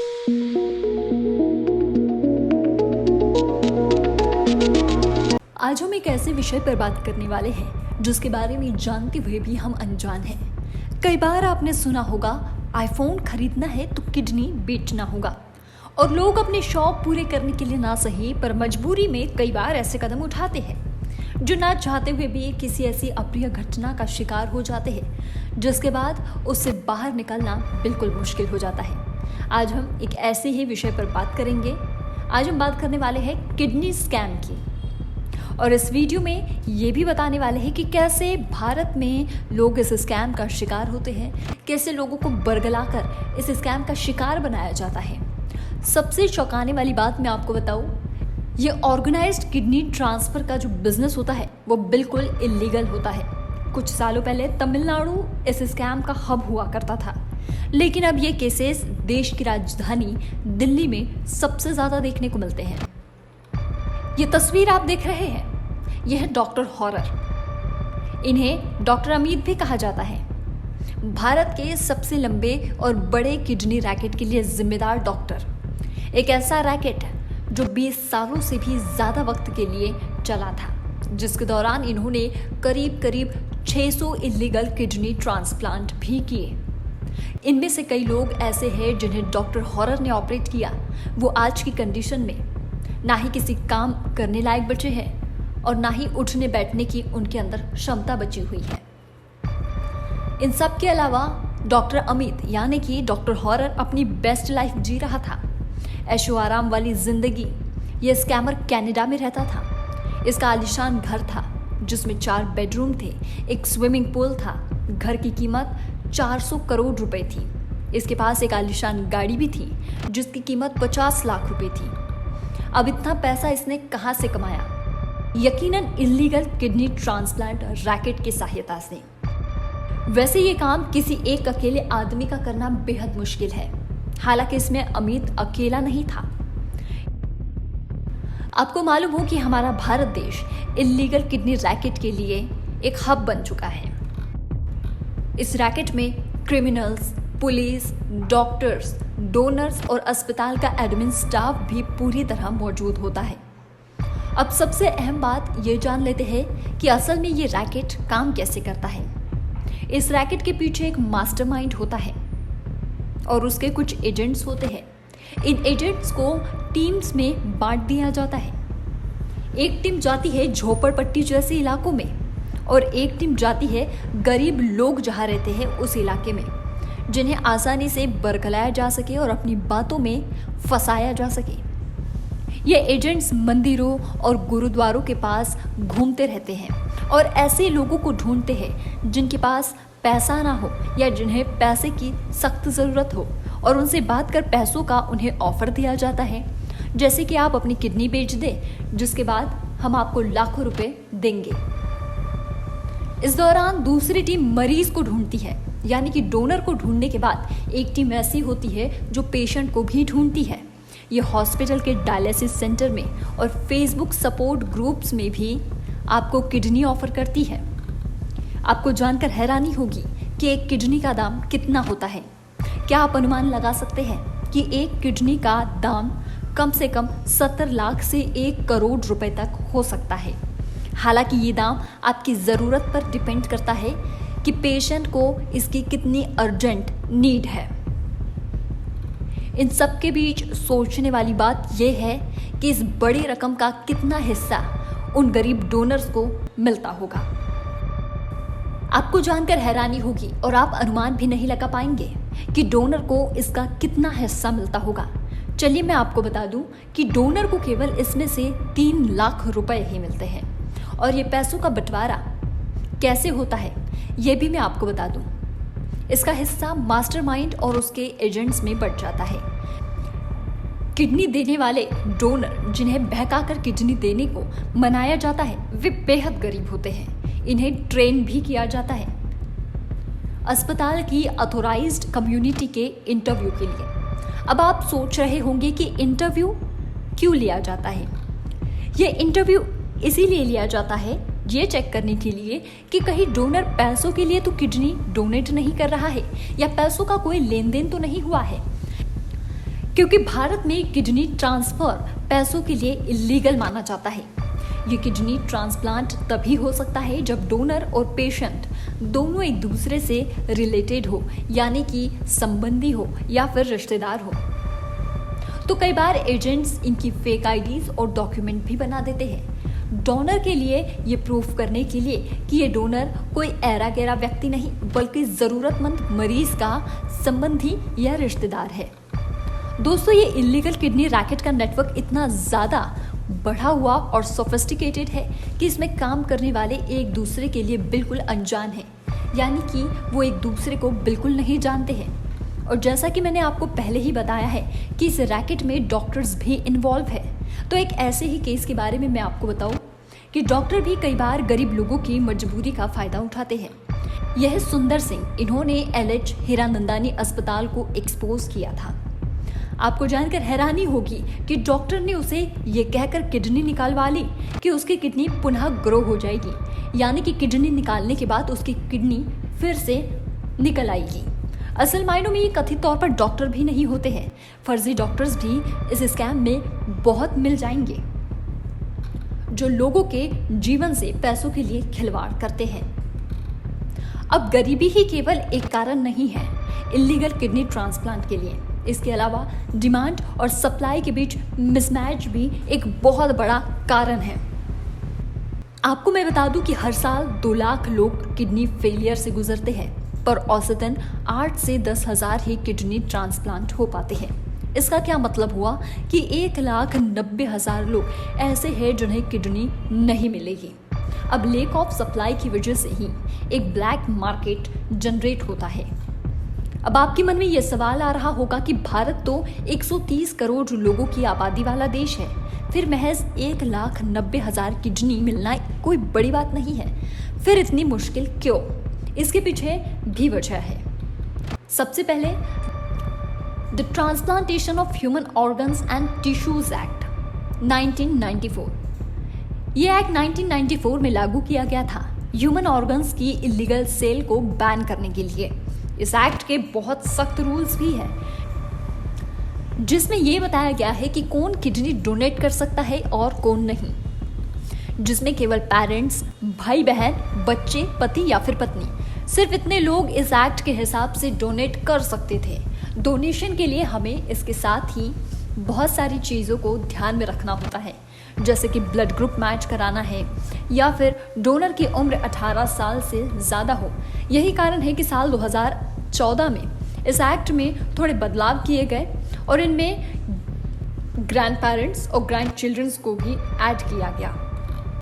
आज हम एक ऐसे विषय पर बात करने वाले हैं जिसके बारे में जानते हुए भी हम अनजान हैं। कई बार आपने सुना होगा आईफोन खरीदना है तो किडनी बेचना होगा, और लोग अपने शौक पूरे करने के लिए ना सही पर मजबूरी में कई बार ऐसे कदम उठाते हैं जो ना चाहते हुए भी किसी ऐसी अप्रिय घटना का शिकार हो जाते हैं जिसके बाद उससे बाहर निकलना बिल्कुल मुश्किल हो जाता है। आज हम एक ऐसे ही विषय पर बात करेंगे। आज हम बात करने वाले हैं किडनी स्कैम की, और इस वीडियो में ये भी बताने वाले हैं कि कैसे भारत में लोग इस स्कैम का शिकार होते हैं, कैसे लोगों को बरगलाकर इस स्कैम का शिकार बनाया जाता है। सबसे चौंकाने वाली बात मैं आपको बताऊं, ये ऑर्गेनाइज्ड किडनी ट्रांसफ़र का जो बिजनेस होता है वो बिल्कुल इलीगल होता है। कुछ सालों पहले तमिलनाडु इस स्कैम का हब हुआ करता था, लेकिन अब ये केसेस देश की राजधानी दिल्ली में सबसे ज़्यादा देखने को मिलते हैं। ये तस्वीर आप देख रहे हैं, यह है डॉक्टर हॉरर। इन्हें डॉक्टर अमित भी कहा जाता है। भारत के सबसे लंबे और बड़े किडनी रैकेट के लिए जिम्मेदार डॉक्टर, एक ऐसा रैकेट जो 20 सालों से भी ज़्यादा वक्त के लिए चला था, जिसके दौरान इन्होंने करीब 600 इलीगल किडनी ट्रांसप्लांट भी किए। इनमें से कई लोग ऐसे हैं जिन्हें डॉक्टर हॉरर ने ऑपरेट किया, वो आज की कंडीशन में ना ही किसी काम करने लायक बचे हैं और ना ही उठने बैठने की उनके अंदर क्षमता बची हुई है। इन सब के अलावा डॉक्टर अमित यानी कि डॉक्टर हॉरर अपनी बेस्ट लाइफ जी रहा था, ऐशो आराम वाली जिंदगी। यह स्कैमर कनाडा में रहता था। इसका आलीशान घर था जिसमें 4 बेडरूम थे, एक स्विमिंग पूल था। घर की कीमत 400 करोड़ रुपए थी। इसके पास एक आलीशान गाड़ी भी थी जिसकी कीमत 50 लाख रुपए थी। अब इतना पैसा इसने कहां से कमाया? यकीनन इलीगल किडनी ट्रांसप्लांट रैकेट की सहायता से। वैसे ये काम किसी एक अकेले आदमी का करना बेहद मुश्किल है, हालांकि इसमें अमित अकेला नहीं था। आपको मालूम हो कि हमारा भारत देश इलीगल किडनी रैकेट के लिए एक हब बन चुका है। इस रैकेट में क्रिमिनल्स, पुलिस, डॉक्टर्स, डोनर्स और अस्पताल का एडमिन स्टाफ भी पूरी तरह मौजूद होता है। अब सबसे अहम बात ये जान लेते हैं कि असल में ये रैकेट काम कैसे करता है। इस रैकेट के पीछे एक मास्टरमाइंड होता है और उसके कुछ एजेंट्स होते हैं। इन एजेंट्स को टीम्स में बांट दिया जाता है। एक टीम जाती है झोपड़पट्टी जैसे इलाकों में और एक टीम जाती है गरीब लोग जहाँ रहते हैं उस इलाके में, जिन्हें आसानी से बरगलाया जा सके और अपनी बातों में फंसाया जा सके। ये एजेंट्स मंदिरों और गुरुद्वारों के पास घूमते रहते हैं और ऐसे लोगों को ढूंढते हैं जिनके पास पैसा ना हो या जिन्हें पैसे की सख्त ज़रूरत हो, और उनसे बात कर पैसों का उन्हें ऑफर दिया जाता है, जैसे कि आप अपनी किडनी बेच दें जिसके बाद हम आपको लाखों रुपए देंगे। इस दौरान दूसरी टीम मरीज को ढूंढती है, यानी कि डोनर को ढूंढने के बाद एक टीम ऐसी होती है जो पेशेंट को भी ढूंढती है। ये हॉस्पिटल के डायलिसिस सेंटर में और फेसबुक सपोर्ट ग्रुप्स में भी आपको किडनी ऑफर करती है। आपको जानकर हैरानी होगी कि एक किडनी का दाम कितना होता है। क्या आप अनुमान लगा सकते हैं कि एक किडनी का दाम कम से कम 70 लाख से 1 करोड़ रुपए तक हो सकता है। हालांकि ये दाम आपकी ज़रूरत पर डिपेंड करता है कि पेशेंट को इसकी कितनी अर्जेंट नीड है। इन सब के बीच सोचने वाली बात यह है कि इस बड़ी रकम का कितना हिस्सा उन गरीब डोनर्स को मिलता होगा। आपको जानकर हैरानी होगी और आप अनुमान भी नहीं लगा पाएंगे कि डोनर को इसका कितना हिस्सा मिलता होगा। चलिए मैं आपको बता दूं कि डोनर को केवल इसमें से 3 लाख रुपए ही मिलते हैं, और ये पैसों का बंटवारा कैसे होता है ये भी मैं आपको बता दूं। इसका हिस्सा मास्टरमाइंड और उसके एजेंट्स में बढ़ जाता है। किडनी देने वाले डोनर जिन्हें बहकाकर किडनी देने को मनाया जाता है वे बेहद गरीब होते हैं। इन्हें ट्रेन भी किया जाता है अस्पताल की ऑथोराइज्ड कम्युनिटी के इंटरव्यू के लिए। अब आप सोच रहे होंगे कि इंटरव्यू क्यों लिया जाता है। ये इंटरव्यू इसीलिए लिया जाता है ये चेक करने के लिए कि कहीं डोनर पैसों के लिए तो किडनी डोनेट नहीं कर रहा है या पैसों का कोई लेन देन तो नहीं हुआ है। क्योंकि भारत में किडनी ट्रांसफर पैसों के लिए इलीगल माना जाता है। ये किडनी ट्रांसप्लांट तभी हो सकता है जब डोनर और पेशेंट दोनों एक दूसरे से रिलेटेड हो, यानी कि संबंधी हो या फिर रिश्तेदार हो। तो कई बार एजेंट्स इनकी फेक आईडीज और डॉक्यूमेंट भी बना देते हैं डोनर के लिए, ये प्रूफ करने के लिए कि ये डोनर कोई ऐरा गैरा व्यक्ति नहीं बल्कि जरूरतमंद मरीज का संबंधी या रिश्तेदार है। दोस्तों, ये इलीगल किडनी रैकेट का नेटवर्क इतना ज्यादा बढ़ा हुआ और सोफिस्टिकेटेड है कि इसमें काम करने वाले एक दूसरे के लिए बिल्कुल अनजान हैं, यानी कि वो एक दूसरे को बिल्कुल नहीं जानते हैं। और जैसा कि मैंने आपको पहले ही बताया है कि इस रैकेट में डॉक्टर्स भी इन्वॉल्व है, तो एक ऐसे ही केस के बारे में मैं आपको बताऊं कि डॉक्टर भी कई बार गरीब लोगों की मजबूरी का फायदा उठाते हैं। यह सुंदर सिंह, इन्होंने LH हीरानंदानी अस्पताल को एक्सपोज किया था। आपको जानकर हैरानी होगी कि डॉक्टर ने उसे ये कहकर किडनी निकालवा ली कि उसकी किडनी पुनः ग्रो हो जाएगी, यानी कि किडनी निकालने के बाद उसकी किडनी फिर से निकल आएगी। असल मायनों में ये कथित तौर पर डॉक्टर भी नहीं होते हैं, फर्जी डॉक्टर्स भी इस स्कैम में बहुत मिल जाएंगे जो लोगों के जीवन से पैसों के लिए खिलवाड़ करते हैं। अब गरीबी ही केवल एक कारण नहीं है इलीगल किडनी ट्रांसप्लांट के लिए, इसके अलावा डिमांड और सप्लाई के बीच मिसमैच भी एक बहुत बड़ा कारण है। आपको मैं बता दूं कि हर साल 2 लाख लोग किडनी फेलियर से गुजरते हैं, पर औसतन 8 से 10 हजार ही किडनी ट्रांसप्लांट हो पाते हैं। इसका क्या मतलब हुआ कि 1,90,000 लोग ऐसे हैं जिन्हें किडनी नहीं मिलेगी। अब लेक ऑफ सप्लाई की वजह से ही एक ब्लैक मार्केट जनरेट होता है। अब आपके मन में यह सवाल आ रहा होगा कि भारत तो 130 करोड़ लोगों की आबादी वाला देश है, फिर महज 1,90,000 किडनी मिलना कोई बड़ी बात नहीं है, फिर इतनी मुश्किल क्यों? इसके पीछे भी वजह है। सबसे पहले the transplantation of human organs and tissues act 1994। ये एक्ट 1994 में लागू किया गया था ह्यूमन ऑर्गन्स की इलीगल सेल को बैन करने के लिए। इस एक्ट के बहुत सख्त रूल्स भी हैं, जिसमें यह बताया गया है कि कौन किडनी डोनेट कर सकता है और कौन नहीं, जिसमें केवल पेरेंट्स, भाई बहन, बच्चे, पति या फिर पत्नी, सिर्फ इतने लोग इस एक्ट के हिसाब से डोनेट कर सकते थे। डोनेशन के लिए हमें इसके साथ ही बहुत सारी चीज़ों को ध्यान में रखना होता है, जैसे कि ब्लड ग्रुप मैच कराना है या फिर डोनर की उम्र 18 साल से ज़्यादा हो। यही कारण है कि साल 2014 में इस एक्ट में थोड़े बदलाव किए गए और इनमें ग्रैंड पेरेंट्स और ग्रैंड चिल्ड्रंस को भी ऐड किया गया।